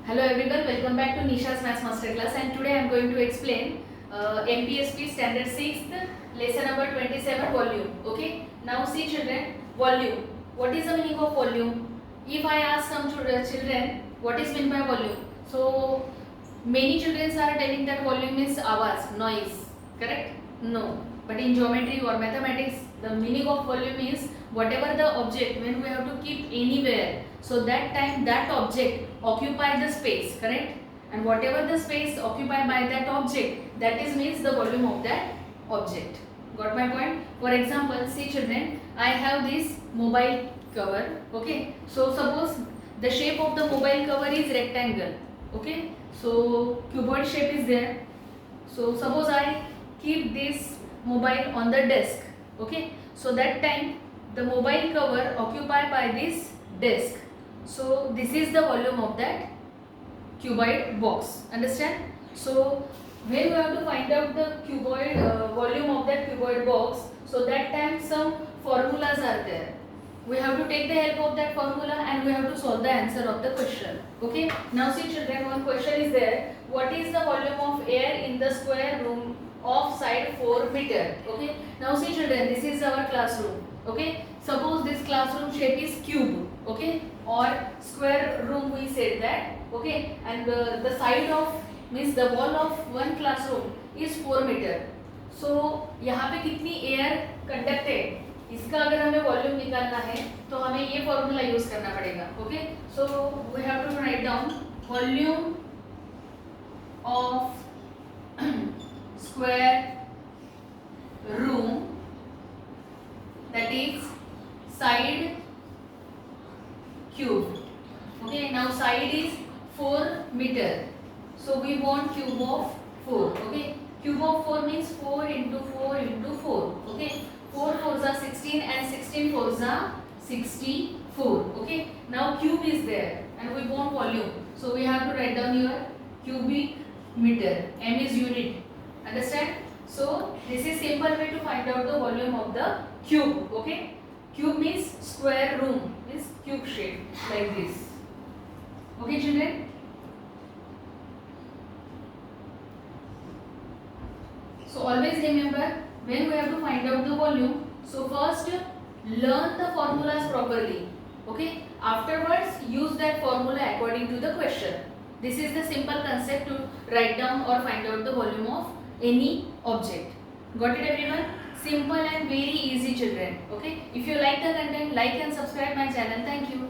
Hello everyone, welcome back to Nisha's Maths Master Class, and today I am going to explain MPSP Standard 6th lesson number 27 volume. Okay, now see children, volume. What is the meaning of volume? If I ask some children what is meant by volume, so many children are telling that volume is awaz, noise, correct? No, but in geometry or mathematics the meaning of volume is whatever the object when we have to keep anywhere, so that time that object occupy the space, correct? And whatever the space occupied by that object, that is means the volume of that object. Got my point? For example, see children, I have this mobile cover. Okay, so suppose the shape of the mobile cover is rectangle. Okay, so cuboid shape is there. So suppose I keep this mobile on the desk. Okay, so that time the mobile cover occupied by this desk. So this is the volume of that cuboid box. Understand? So when we have to find out the cuboid volume of that cuboid box, so that time some formulas are there. We have to take the help of that formula and we have to solve the answer of the question. Okay, now see children, one question is there. What is the volume of air in the square room of side 4 meter? Okay, now see children, this is our classroom. Okay, suppose this classroom shape is cube. Okay, or square room we said that. Okay, and the side of means the wall of one classroom is 4 meter. So यहाँ पे कितनी air conducted, इसका अगर हमें volume निकालना है तो हमें ये फॉर्मूला यूज करना पड़ेगा. Okay, so we have to write down volume of square room, that is side cube. Okay, now side is 4 meter, so we want cube of 4. Okay, cube of 4 means 4 into 4 into 4. Okay, 4 4s are 16 and 16 4s are 64. Okay, now cube is there and we want volume, so we have to write down here cubic meter. M is unit. Understand? So this is simple way to find out the volume of the cube. Okay, cube means square room, means cube shape like this. Okay children, so always remember when we have to find out the volume, so first learn the formulas properly. Okay, afterwards use that formula according to the question. This is the simple concept to write down or find out the volume of any object. Got it everyone? Simple and very easy children. Okay, if you like the content, like and subscribe my channel. Thank you.